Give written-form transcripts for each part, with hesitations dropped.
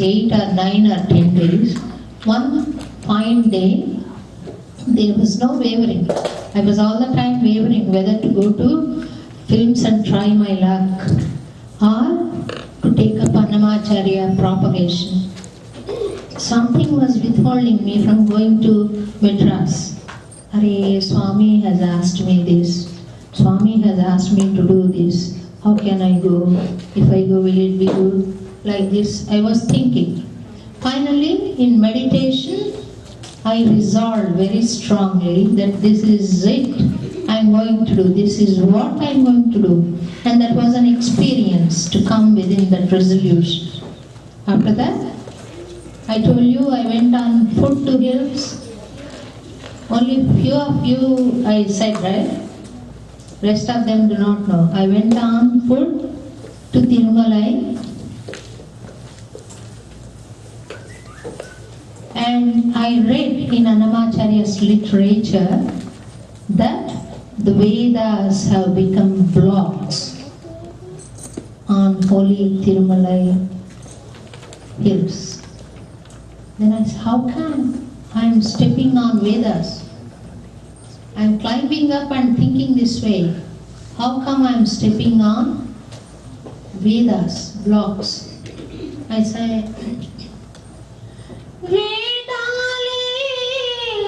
8 or 9 or 10 days. One fine day, there was no wavering. I was all the time wavering whether to go to films and try my luck or to take up Annamacharya propagation. Something was withholding me from going to Madras. Hare, Swami has asked me this. Swami has asked me to do this. How can I go? If I go, will it be good? Like this, I was thinking. Finally, in meditation, I resolved very strongly that this is it I am going to do. This is what I am going to do. And that was an experience to come within that resolution. After that, I told you I went on foot to hills. Only few of you I said, right? Rest of them do not know. I went on foot to Tirumalai. And I read in Annamacharya's literature that the Vedas have become blocks on holy Tirumalai hills. Then I said, how come I am stepping on Vedas? I am climbing up and thinking this way. How come I am stepping on Vedas, blocks? I say, Vedale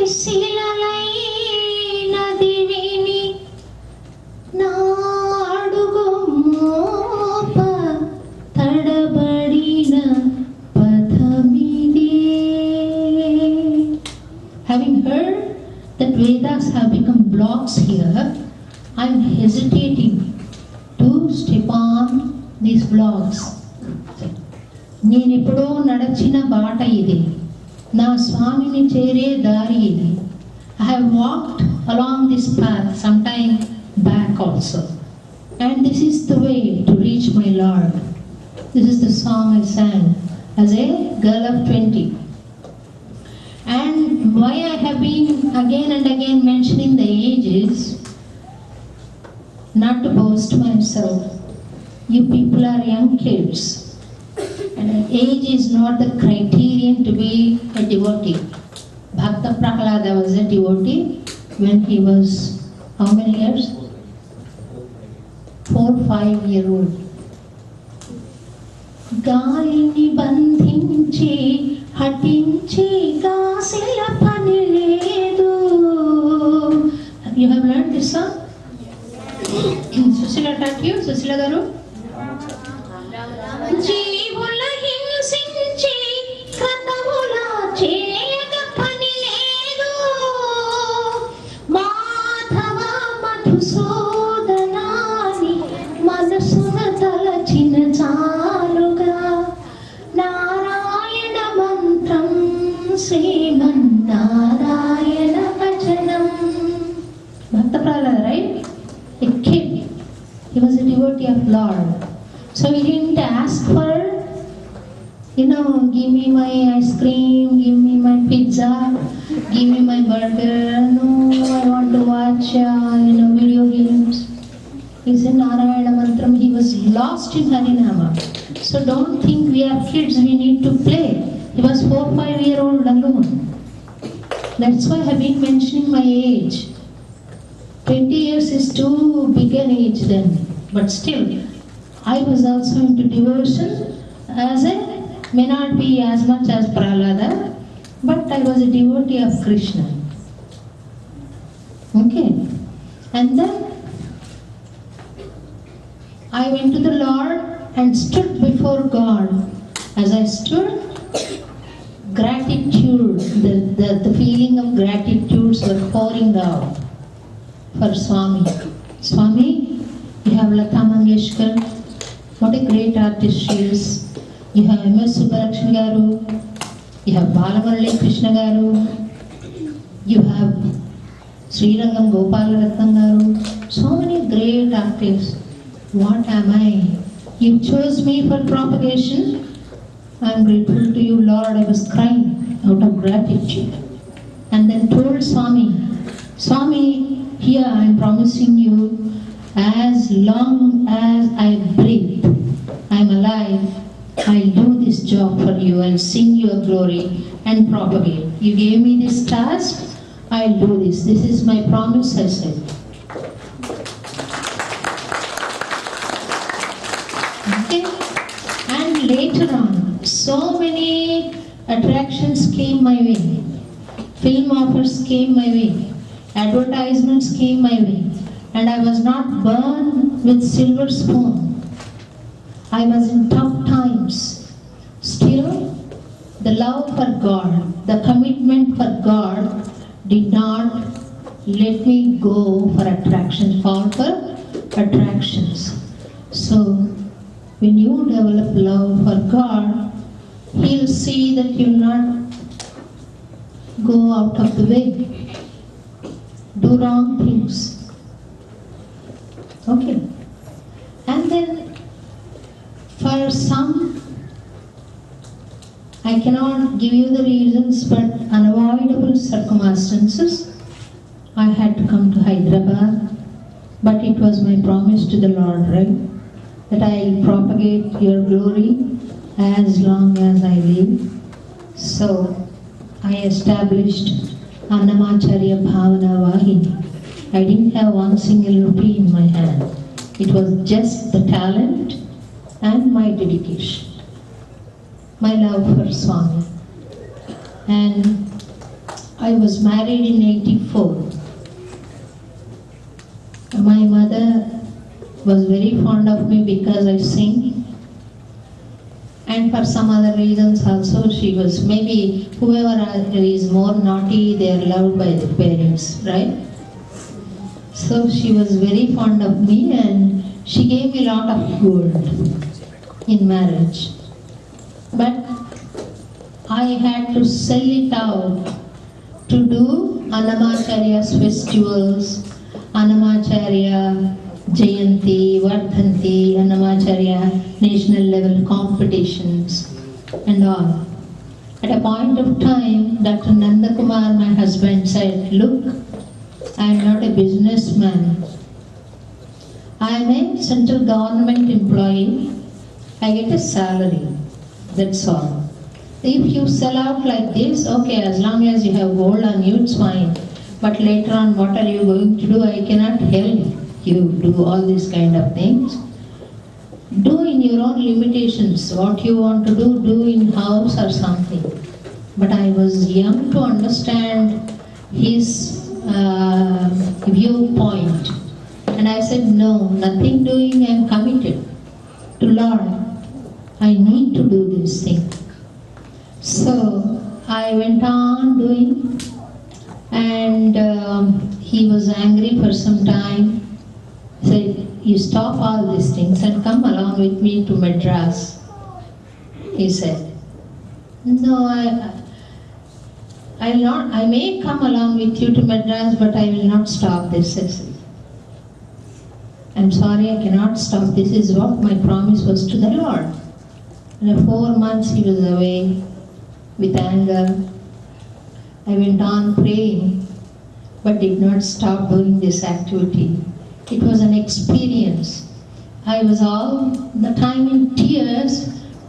silalai nadivini nadugu mopa tadabadina pathamide. Having heard that Vedas have become blocks here, I am hesitating to step on these blocks. నేను ఎప్పుడో నడచిన బాట ఇది, నా స్వామిని చేరే దారి ఇది. I have walked along this path some time back also, and this is the way to reach my Lord. This is the song I sang as a girl of 20. And why I have been again and again mentioning the age is not to boast myself. You people are young kids, and age is not the criterion to be a devotee. Bhakta Prahlada was a devotee when he was how many years? 4-5-year-old. Galini bandhinchi hatinchi gasila pani ledu. You have learned this song? Susila taught you? Susila garu? Jeevula hinsinchi kratavula cheyaga pani ledu. Madhava madhusudanani manasuna talachina chaluga. Narayana mantram Sriman Narayana Bhajanam. Bhakta Prahlada, right? A kid. He was a devotee of Lord. So he didn't ask for, give me my ice cream, give me my pizza, give me my burger. No, I want to watch, video games. He said Narayana Mantram. He was lost in Harinama. So don't think we are kids, we need to play. He was 4-5-year-old alone. That's why I have been mentioning my age. 20 years is too big an age then. But still, I was also into devotion may not be as much as Prahlada, but I was a devotee of Krishna. Okay. And then I went to the Lord and stood before God. As I stood, gratitude, the feeling of gratitude were pouring out for Swami. Swami, you have Lata Mangeshkar, what a great artist she is. You have M.S. Subbarakshmi Garu, you have Balamurali Krishna Garu, you have Srirangam Gopalaratnam Garu, so many great artists. What am I? You chose me for propagation. I am grateful to you, Lord. I was crying out of gratitude. And then told Swami, Swami, here I am promising you, as long as I breathe, I am alive, I'll do this job for you and sing your glory and propagate. You gave me this task, I'll do this. This is my promise, I said. Okay? And later on, so many attractions came my way. Film offers came my way. Advertisements came my way. And I was not born with silver spoon. I was in tough times. Still, the love for God, the commitment for God did not let me go for attractions, fall for attractions. So, when you develop love for God, He'll see that you'll not go out of the way, do wrong things. Okay. And then, for some, I cannot give you the reasons, but unavoidable circumstances, I had to come to Hyderabad. But it was my promise to the Lord, right? That I will propagate your glory as long as I live. So, I established Annamayya Bhavana Vahini. I didn't have one single rupee in my hand. It was just the talent and my dedication, my love for Swami. And I was married in '84. My mother was very fond of me because I sing, and for some other reasons also. She was, maybe whoever is more naughty, they are loved by the parents, right? So she was very fond of me, and she gave me a lot of gold in marriage. But I had to sell it out to do Annamayya's festivals, Annamayya Jayanti, Vardhanti, Annamayya national level competitions and all. At a point of time, Dr. Nandakumar, my husband, said, "Look, I am not a businessman. I am a central government employee. I get a salary, that's all. If you sell out like this, okay, as long as you have gold on you, it's fine. But later on, what are you going to do? I cannot help you do all these kind of things. Do in your own limitations. What you want to do in house or something." But I was young to understand his viewpoint. And I said, no, nothing doing, I am committed to Lord. I need to do this thing. So I went on doing, and he was angry for some time. He said, "You stop all these things and come along with me to Madras," he said. "No, I may come along with you to Madras, but I will not stop this," I said. "I'm sorry, I cannot stop. This is what my promise was to the Lord." And 4 months he was away with anger. I went on praying, but did not stop doing this activity. It was an experience. I was all the time in tears,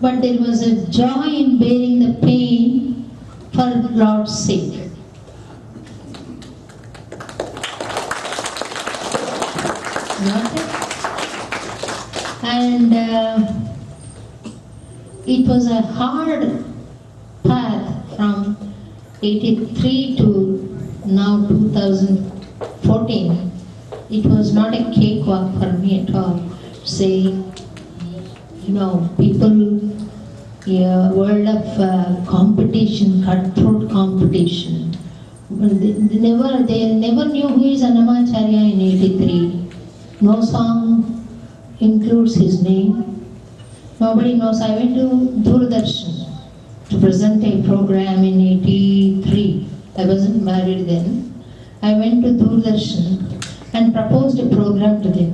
but there was a joy in bearing the pain for Lord's sake. And it was a hard path from 83 to now 2014. It was not a cakewalk for me at all. Say, people, world of competition, cutthroat competition. They never knew who is Annamayya in '83. No song includes his name. Nobody knows. I went to Doordarshan to present a program in '83. I wasn't married then. I went to Doordarshan and proposed a program to them.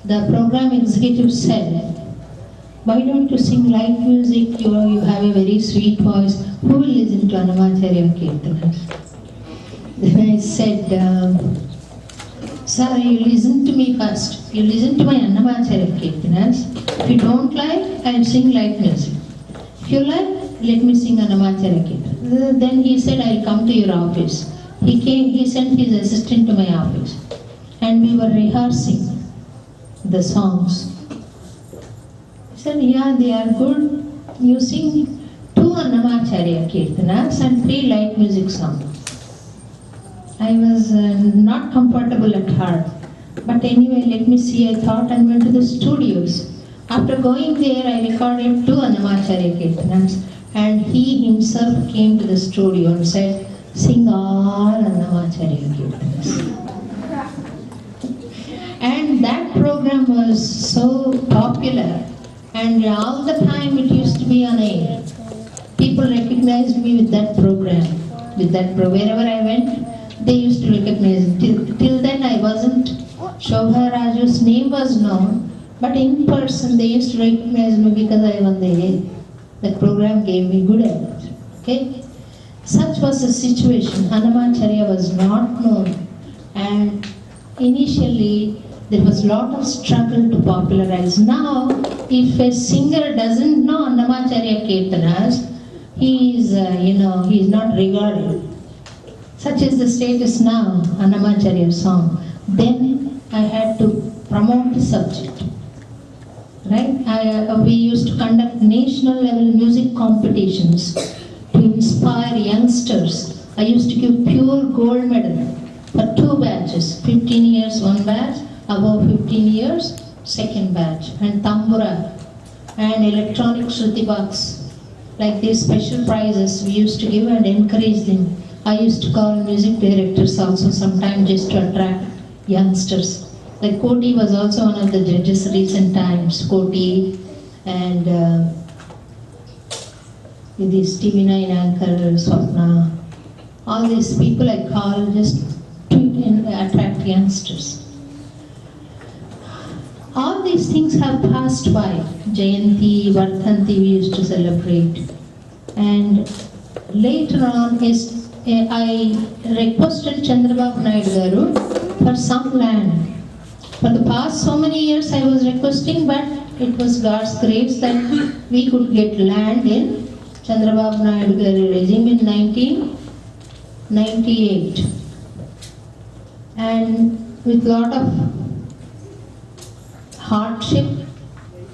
The program executive said, "Why don't you sing light music? You have a very sweet voice. Who will listen to Annamayya Keeeratanalu?" Then I said, "Sir, you listen to me first. You listen to my Annamayya Keeeratanalu. If you don't like, I'll sing light music. If you like, let me sing Annamayya Keeeratanalu. Then he said, I'll come to your office. He came, he sent his assistant to my office. And we were rehearsing the songs. He said, yeah, they are good. You sing 2 Annamayya Keeeratanas and 3 light music songs. I was not comfortable at heart. But anyway, let me see, I thought, and went to the studios. After going there, I recorded 2 Annamayya Keeeratanas, and he himself came to the studio and said, sing all Annamayya Keeeratanas. And that program was so popular, and all the time it used to be on air. People recognized me with that program. Wherever I went, they used to recognize me. Till then I wasn't. Shobha Raju's name was known, but in person they used to recognize me because I won the air. That program gave me good effort. Okay? Such was the situation. Annamayya was not known, and initially there was a lot of struggle to popularize. Now, if a singer doesn't know Annamayya Keeeratanas, he is not regarded. Such is the status now, Annamayya song. Then I had to promote the subject. Right? We used to conduct national level music competitions to inspire youngsters. I used to give pure gold medal for 2 batches, 15 years one batch, above 15 years second batch, and tambura and electronic shruti box. Like these special prizes we used to give and encourage them. I used to call music directors also sometimes just to attract youngsters. Like Koti was also one of the judges recent times. Koti and this TV9 anchor, Swapna. All these people I call just to attract youngsters. All these things have passed by. Jayanti, Vardhanti we used to celebrate. And later on, I requested Chandrababu Naidu Garu for some land. For the past so many years I was requesting, but it was God's grace that we could get land in Chandrababu Naidu Garu regime in 1998. And with lot of hardship,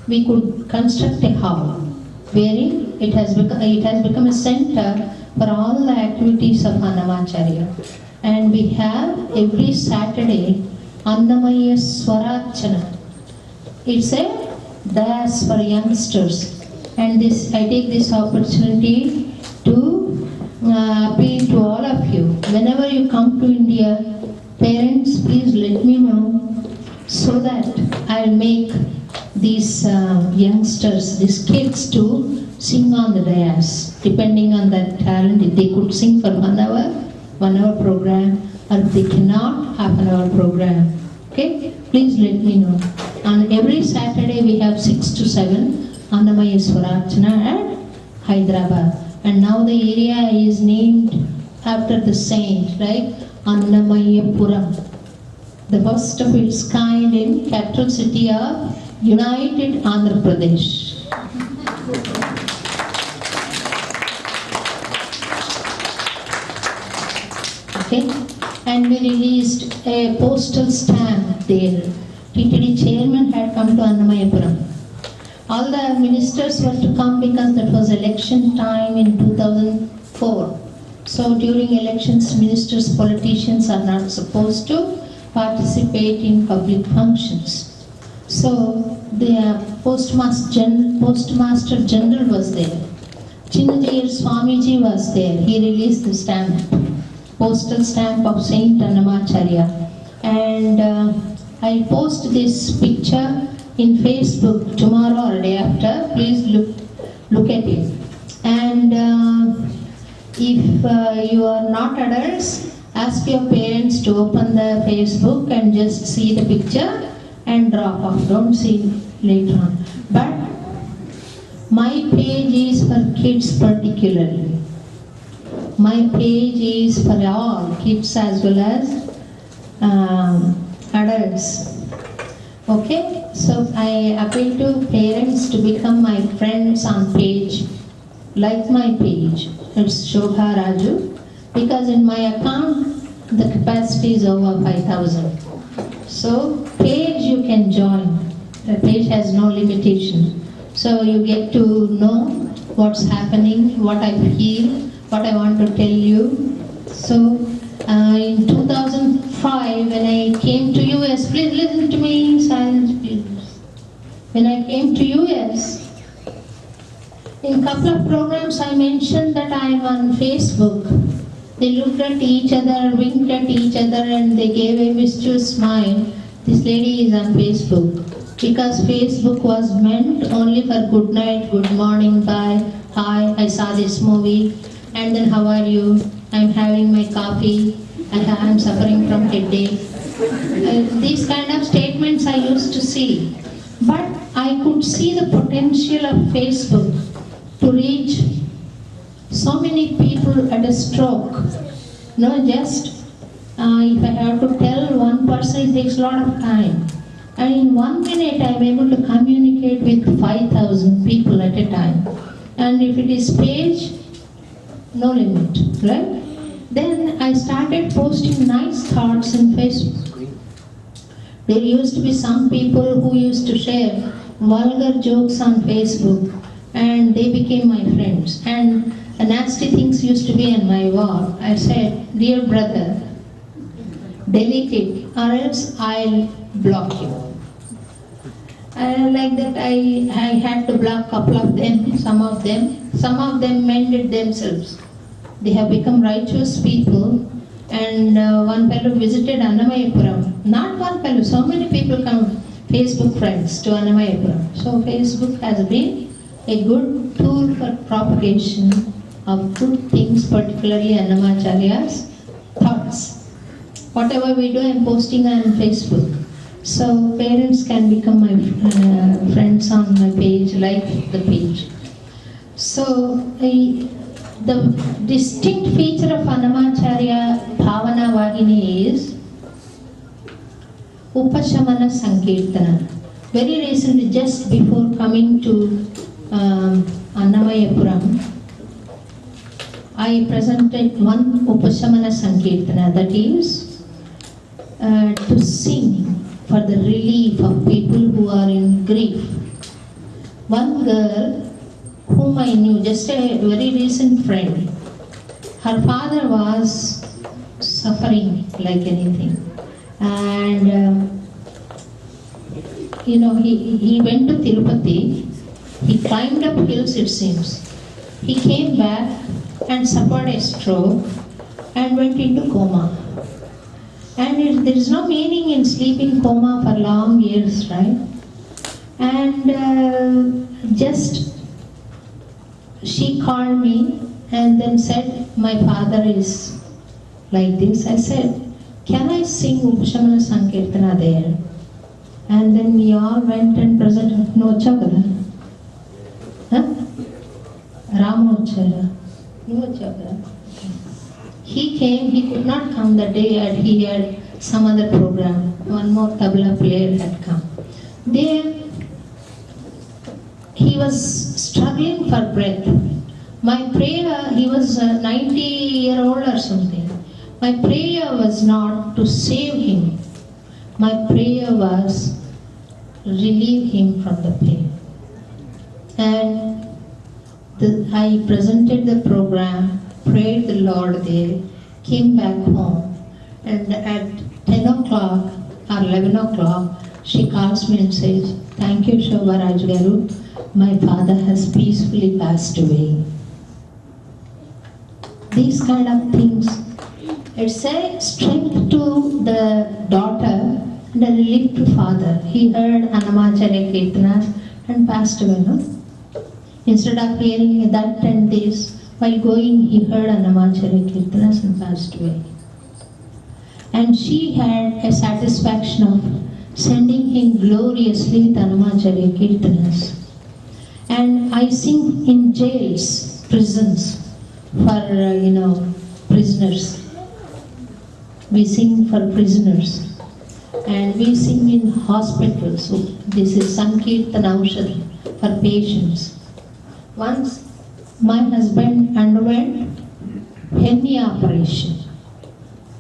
we could construct a hall wherein it has become a center for all the activities of Annamayya. And we have every Saturday Annamayya Swarachana. It's a dance for youngsters. And this, I take this opportunity to appeal to all of you. Whenever you come to India, parents, please let me know so that I'll make these youngsters, these kids to sing on the dais, depending on their talent. If they could sing for 1 hour program, or if they cannot, half-an-hour program. Okay? Please let me know. On every Saturday we have 6 to 7 Annamayya Swarachana at Hyderabad. And now the area is named after the saint, right? Annamayya Puram. The first of its kind in capital city of United Andhra Pradesh. Okay? And we released a postal stamp there. TTD chairman had come to Annamayya Puram. All the ministers were to come because that was election time in 2004. So during elections, ministers, politicians are not supposed to participate in public functions. So the Postmaster General was there. Chinnajayar Swamiji was there. He released the stamp, postal stamp of Saint Annamayya. And I'll post this picture in Facebook tomorrow or day after. Please look at it. And if you are not adults, ask your parents to open the Facebook and just see the picture and drop off. Don't see later on. But my page is for kids particularly. My page is for all, kids as well as adults. Okay, so I appeal to parents to become my friends on page, like my page. It's Shobha Raju, because in my account the capacity is over 5,000. So page you can join. The page has no limitation. So you get to know what's happening, what I feel, what I want to tell you. So in 2005, when I came to US, please listen to me, silence please. When I came to US, in a couple of programs I mentioned that I am on Facebook. They looked at each other, winked at each other, and they gave a mischievous smile. This lady is on Facebook. Because Facebook was meant only for good night, good morning, bye, hi, I saw this movie, and then how are you? I'm having my coffee, I'm suffering from headache. These kind of statements I used to see. But I could see the potential of Facebook to reach so many people at a stroke. No, just if I have to tell one person, it takes a lot of time. And in 1 minute, I am able to communicate with 5,000 people at a time. And if it is page, no limit, right? Then I started posting nice thoughts in Facebook. There used to be some people who used to share vulgar jokes on Facebook, and they became my friends. And nasty things used to be on my wall. I said, dear brother, delete it or else I'll block you. Like that I had to block a couple of them, some of them mended themselves. They have become righteous people, and one fellow visited Annamayya. Not one fellow, so many people come, Facebook friends to Annamayya. So Facebook has been a good tool for propagation of good things, particularly Annamacharya's thoughts. Whatever we do, I am posting on Facebook. So parents can become my friends on my page, like the page. So the distinct feature of Annamacharya Bhavana Vahini is Upashamana Sankirtana. Very recently, just before coming to Annamayya, I presented one Upashamana Sankirtana, that is to sing for the relief of people who are in grief. One girl whom I knew, just a very recent friend, her father was suffering like anything. And he went to Tirupati, he climbed up hills it seems. He came back and suffered a stroke and went into coma. And there is no meaning in sleeping coma for long years, right? And she called me and then said, my father is like this. I said, can I sing Upashamana Sankirtana there? And then we all went and presented. No chakra. Huh? Ramochara. No chakra. He came, he could not come that day, and he had some other program. One more tabla player had come. There, he was struggling for breath. My prayer, he was 90-year-old or something. My prayer was not to save him. My prayer was relieve him from the pain. And I presented the program, prayed the Lord there, came back home, and at 10 o'clock or 11 o'clock, she calls me and says, thank you, Shobha Raju Garu, my father has peacefully passed away. These kind of things, it's a strength to the daughter and a relief to father. He heard Annamayya Keeeratanalu and passed away, no? Instead of hearing that and this, while going, he heard Annamayya Keeeratanalu and passed away. And she had a satisfaction of sending him gloriously with Annamayya Keeeratanalu. And I sing in jails, prisons, for prisoners. We sing for prisoners. and we sing in hospitals. So this is Sankirtanaushadhi for patients. Once my husband underwent hernia operation.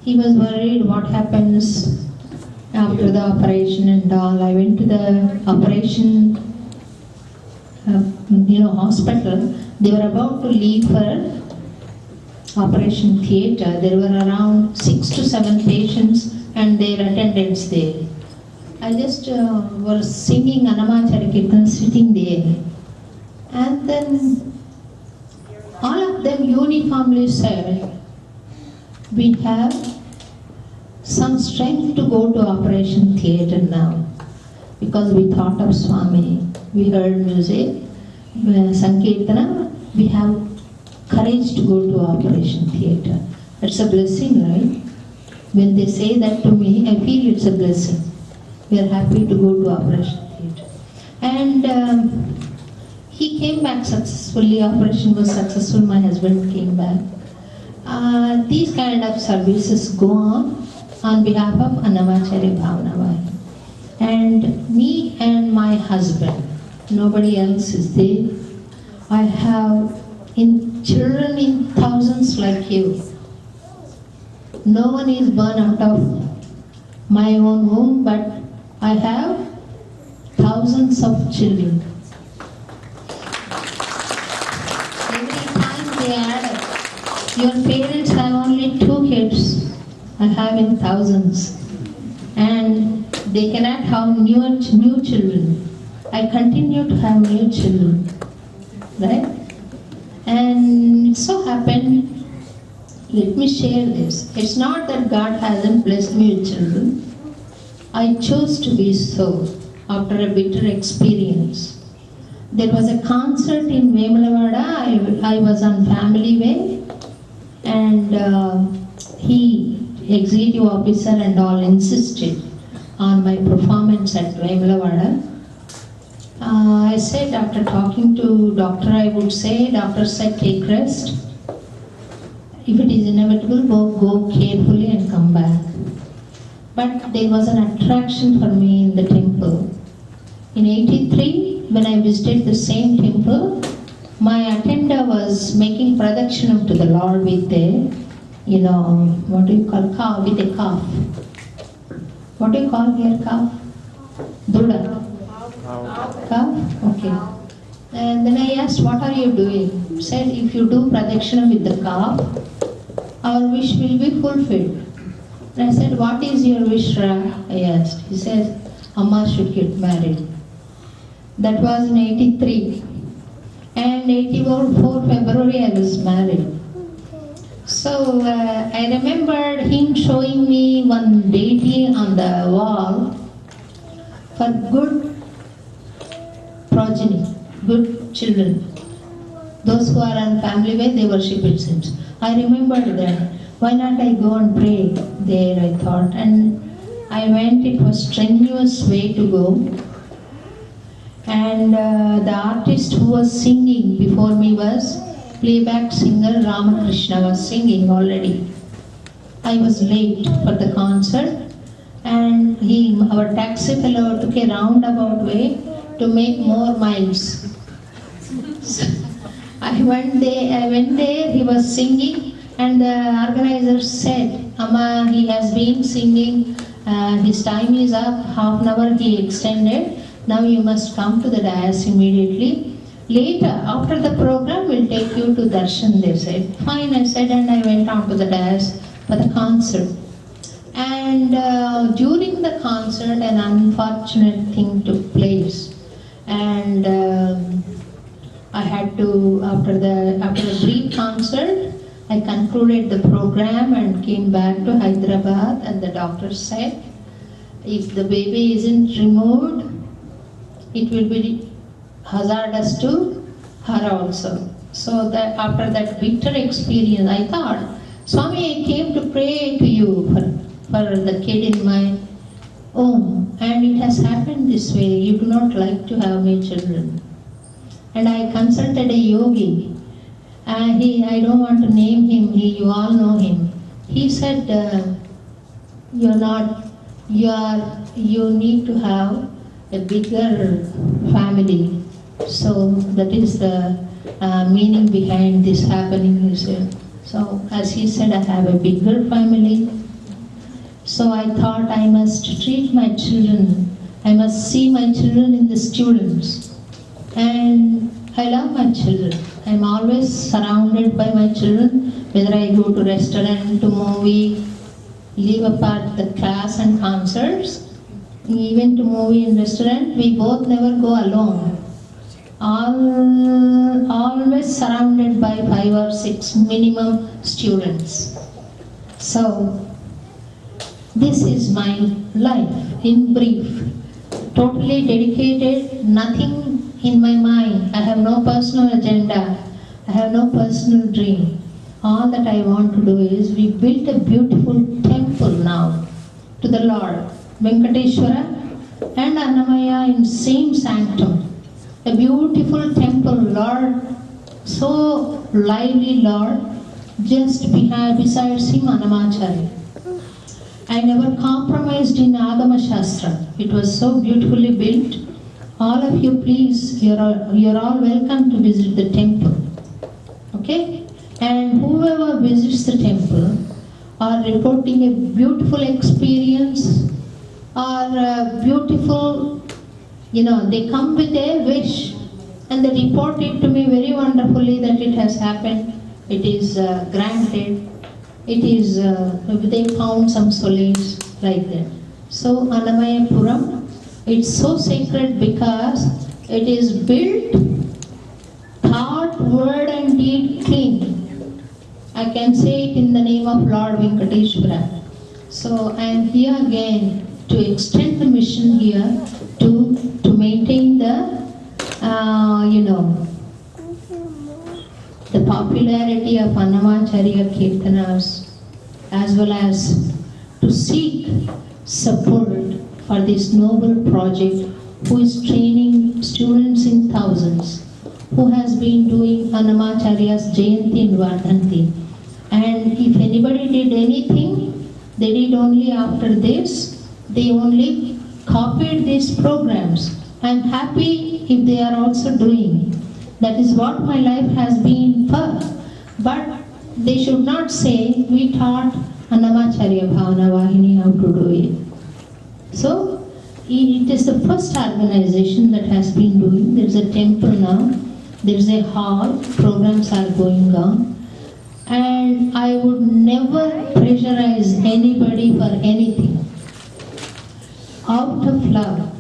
He was worried what happens after the operation and all. I went to the operation hospital. They were about to leave for operation theatre. There were around 6 to 7 patients and their attendants there. I just was singing Annamayya Keeeratanalu sitting there. And then all of them uniformly said, we have some strength to go to operation theatre now. Because we thought of Swami, we heard music, Sankirtana, we have courage to go to operation theatre. That's a blessing, right? When they say that to me, I feel it's a blessing. We are happy to go to operation theatre. And he came back successfully, operation was successful, my husband came back. These kind of services go on behalf of Annamayya Bhavanavai. And me and my husband, nobody else is there. I have children in thousands like you. No one is born out of my own womb, but I have thousands of children. Every time they add up, your parents have only 2 kids. I have in thousands. And they cannot have new children. I continue to have new children. Right? And it so happened, let me share this. It's not that God hasn't blessed me with children. I chose to be so after a bitter experience. There was a concert in Vennela. I was on Family Way, and he, executive officer and all, insisted on my performance at Vennela. I said, after talking to doctor, I would say, doctor said, take rest. If it is inevitable, go carefully and come back. But there was an attraction for me in the temple. In '83, when I visited the same temple, my attender was making pradakshina to the Lord with a, what do you call, calf, with a calf. What do you call here, calf? Duda. Calf? Okay. And then I asked, what are you doing? He said, if you do pradakshina with the calf, our wish will be fulfilled. And I said, what is your wish, Ra? I asked. He said, Amma should get married. That was in '83. And '84 February I was married. So I remembered him showing me one deity on the wall for good progeny, good children. Those who are on Family Way, they worship it since. I remembered that. Why not I go and pray there, I thought. And I went. It was strenuous way to go. And the artist who was singing before me was playback singer Ramakrishna was singing already. I was late for the concert, and our taxi fellow took a roundabout way to make more miles. So I went there, he was singing, and the organizer said, Amma, he has been singing, his time is up, half an hour he extended. Now you must come to the dais immediately. Later, after the program, we'll take you to darshan, they said. Fine, I said, and I went on to the dais for the concert. And during the concert, an unfortunate thing took place. And I had to, after the brief concert, I concluded the program and came back to Hyderabad, and the doctor said, if the baby isn't removed, it will be hazardous to her also. So that after that bitter experience, I thought, Swami, I came to pray to you for the kid in my home, and it has happened this way. You do not like to have my children. And I consulted a yogi. I don't want to name him, you all know him. He said, you're not you need to have a bigger family. So that is the meaning behind this happening, he said. So as he said, I have a bigger family. So I thought I must treat my children. I must see my children in the students. And I love my children. I'm always surrounded by my children, whether I go to restaurant, to movie, leave apart the class and concerts, even to movie and restaurant, we both never go alone. Always surrounded by 5 or 6 minimum students. So, this is my life in brief. Totally dedicated, nothing in my mind. I have no personal agenda. I have no personal dream. All that I want to do is, we built a beautiful temple now to the Lord. Venkateshwara and Annamayya in same sanctum. A beautiful temple, Lord, so lively, Lord, just besides him, Annamacharya. I never compromised in Agama Shastra. It was so beautifully built. All of you, please, you're all welcome to visit the temple. Okay? And whoever visits the temple are reporting a beautiful experience or a beautiful, they come with a wish and they report it to me very wonderfully that it has happened, it is granted, it is, they found some solace like that. So Annamayya Puram, it's so sacred because it is built, thought, word and deed clean. I can say it in the name of Lord Venkateshwara. So I am here again to extend the mission here to maintain the the popularity of Annamayya Keeeratanalu, as well as to seek support for this noble project, who is training students in thousands, who has been doing Annamacharya's Jayanti and Vardhanti. And if anybody did anything, they did only after this, they only copied these programs. I'm happy if they are also doing. That is what my life has been for. But they should not say, we taught Annamacharya Bhavana Vahini how to do it. So, it is the first organization that has been doing. There is a temple now, there is a hall, programs are going on. And I would never pressurize anybody for anything. Out of love,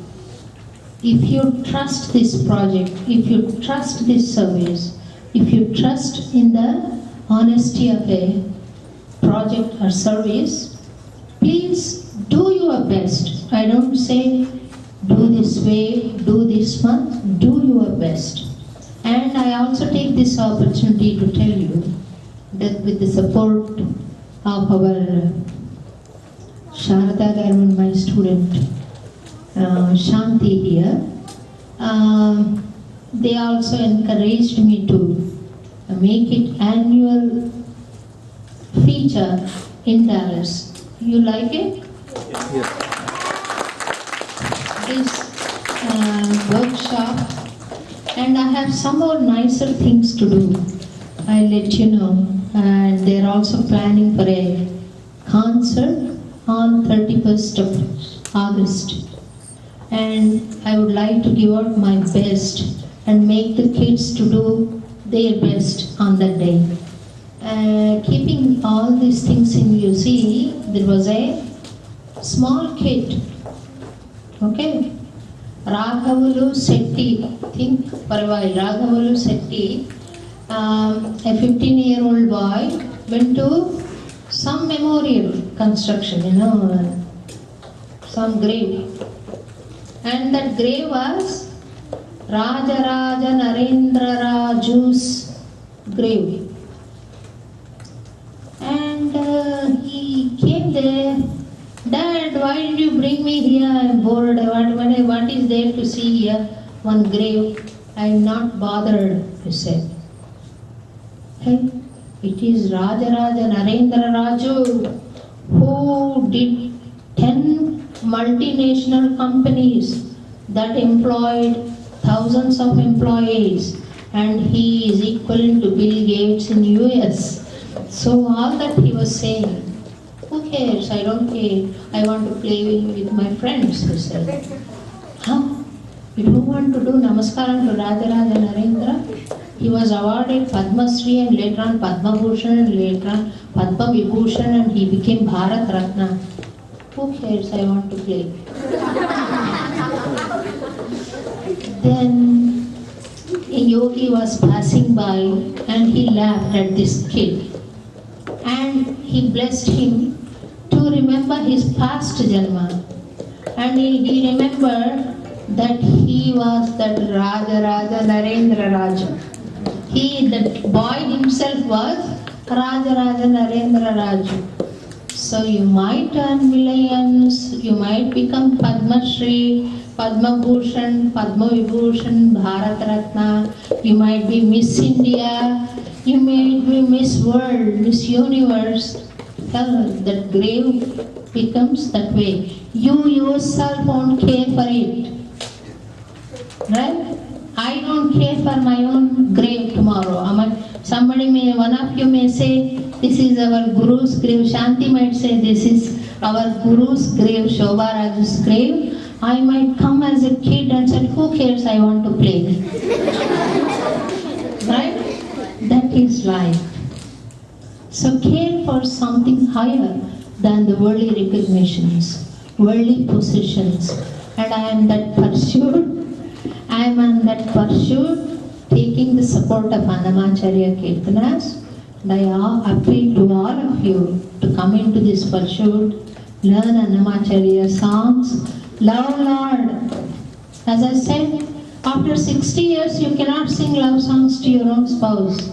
if you trust this project, if you trust this service, if you trust in the honesty of a project or service, please do your best. I don't say do this way, do this month, do your best. And I also take this opportunity to tell you that with the support of our Sharada Garman, my student, Shanti here, they also encouraged me to make it annual feature in Dallas. You like it? Yes. This workshop, and I have some more nicer things to do. I'll let you know. And they're also planning for a concert on 31st of August. And I would like to give out my best and make the kids to do their best on that day. Keeping all these things in view, see, there was a small kid, okay? Raghavulu Setti, think for a while, Raghavulu Setti, a 15-year-old boy went to some memorial construction, some grave. And that grave was Raja Narendra Raju's grave. And he came there, Dad, why did you bring me here? I'm bored. What is there to see here? One grave. I'm not bothered, he said. Hey, it is Raja Narendra Raju who did 10 multinational companies that employed thousands of employees, and he is equivalent to Bill Gates in US. So all that he was saying, who cares? I don't care. I want to play with my friends, he said. Huh? You don't want to do Namaskaram to Radha Narendra? He was awarded Padma Shri and later on Padma Bhushan and later on Padma Vibhushan, and he became Bharat Ratna. Who cares? I want to play. Then a yogi was passing by and he laughed at this kid. And he blessed him to remember his past janma. And he remembered that he was that Raja Narendra Raju. That boy himself was Raja Narendra Raju. So you might earn millions, you might become Padma Shri, Padma Bhushan, Padma Vibhushan, Bharat Ratna, you might be Miss India, you may be Miss World, Miss Universe. Well, that grave becomes that way. You yourself won't care for it. Right? I don't care for my own grave tomorrow. One of you may say, this is our Guru's grave. Shanti might say, this is our Guru's grave, Shobha Raju's grave. I might come as a kid and say, who cares, I want to play. Right? That is life. So care for something higher than the worldly recognitions, worldly possessions. And I am that pursuit. I am on that pursuit, taking the support of Annamayya Keeeratanalu. And I appeal to all of you to come into this pursuit, learn Annamayya songs, love Lord. As I said, after 60 years you cannot sing love songs to your own spouse.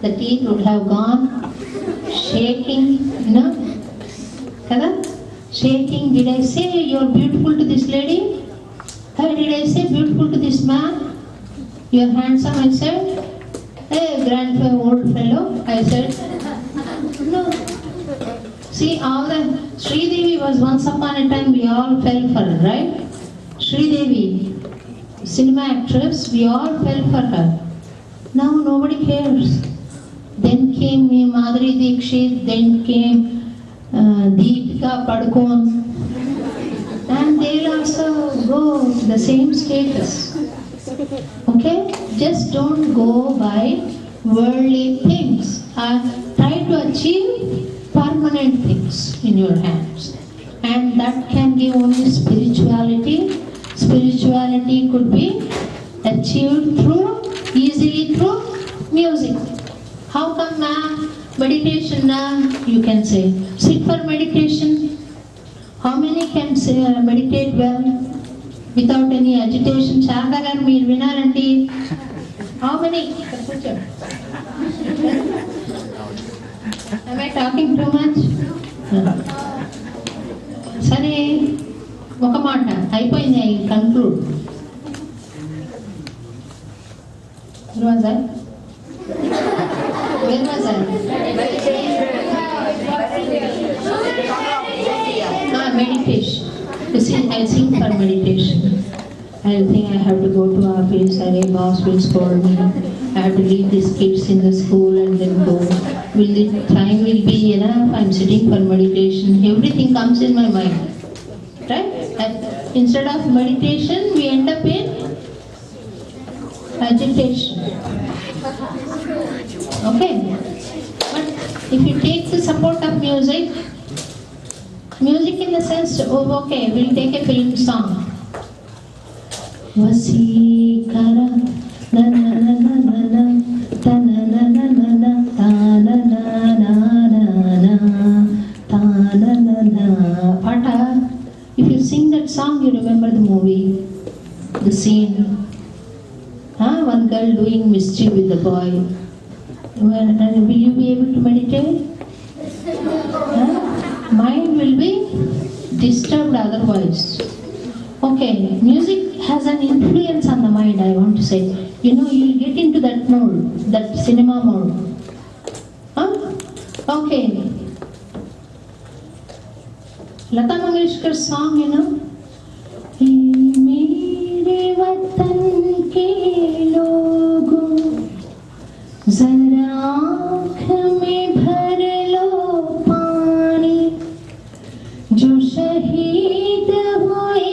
The teeth would have gone, shaking, shaking. Did I say you're beautiful to this lady? Did I say beautiful to this man? You're handsome, I said. Hey, grandfather, old fellow, I said. No. See, all the Sridevi was once upon a time, we all fell for her, right? Sridevi, cinema actress, we all fell for her. Now nobody cares. Then came Madhuri Dixit, then came Deepika Padukone. And they'll also go the same status. Okay? Just don't go by worldly things. Try to achieve permanent things in your hands. And that can give only spirituality. Spirituality could be achieved easily through music. How come meditation? You can say, sit for meditation. How many can meditate well without any agitation? Sharda garu meer vinarandi. How many? Am I talking too much? Sare, oka mata. Ayipoyindi, I conclude. Where was I? Where was I? Meditation. You see, I sing for meditation. I think I have to go to office, or boss will scold me. I have to leave these kids in the school and then go. Will the time will be enough? I'm sitting for meditation. Everything comes in my mind. Right? Instead of meditation, we end up in agitation. Okay? But if you take the support of music in the sense, oh, okay, we'll take a film song. Vasikara, na na na na na na, ta na na na na na, ta na na na na na, ta na na na. Pata. If you sing that song, you remember the movie, the scene. One girl doing mischief with the boy. Will you be able to meditate? Mind will be disturbed otherwise. Okay, music has an influence on the mind, I want to say. You'll get into that mode, that cinema mode. Okay. Lata Mangeshkar's song, you know. मेरे वतन के लोगों जरा आँख में भर लो पानी जो शहीद हुए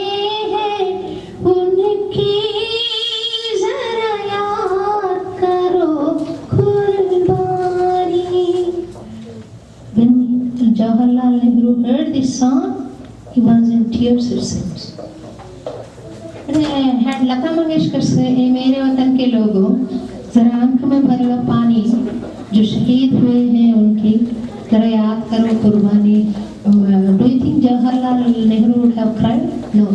हैं उनकी जरा याद करो कुर्बानी. When Jawaharlal Nehru heard this song, he was in tears, it seems. had Lata Mangeshkar से मेरे वतन के लोगों जरा आंख में भर लो पानी जो शहीद हुए हैं उनकी जरा याद करो कुर्बानी. Do you think Jawaharlal Nehru would have cried? No.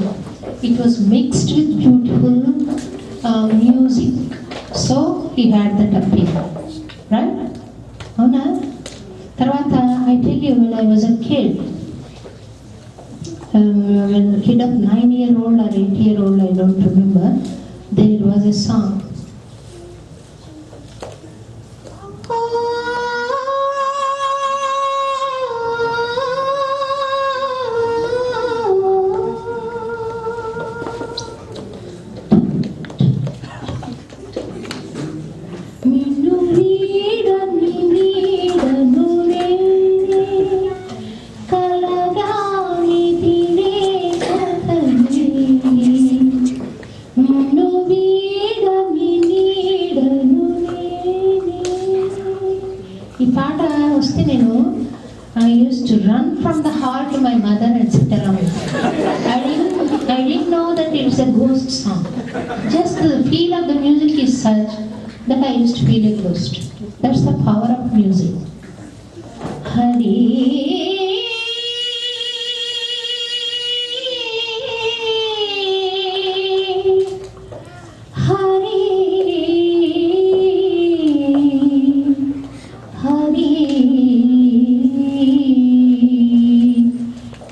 It was mixed with beautiful music, so he had that appeal, right? అవునా? తర్వాత I tell you, when I was a kid, when a kid of 9-year-old or 8-year-old, I don't remember, there was a song. I used to run from the hall to my mother and sit around. I didn't know that it was a ghost song. Just the feel of the music is such that I used to feel a ghost. That's the power of music. Hari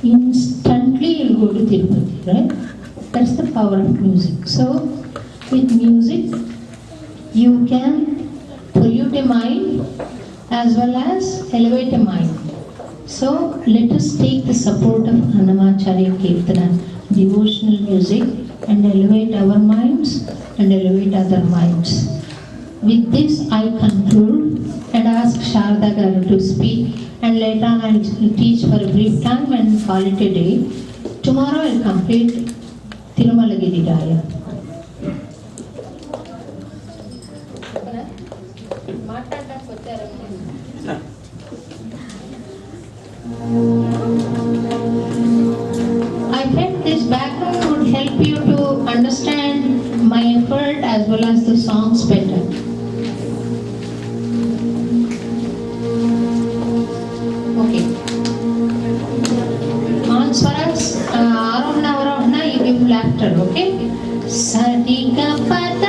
instantly you'll go to Tirupati, right? That's the power of music. So, with music, you can pollute a mind as well as elevate a mind. So, let us take the support of Annamayya Keeeratanalu, devotional music, and elevate our minds and elevate other minds. With this, I conclude and ask Sharda Garu to speak. And later on I'll teach for a brief time and call it a day. Tomorrow I'll complete Tirumalagiri Daya. I felt this background would help you to understand my effort as well as the songs better. Okay. On Swaras, Arohna, you give laughter, okay? Sadika Pada.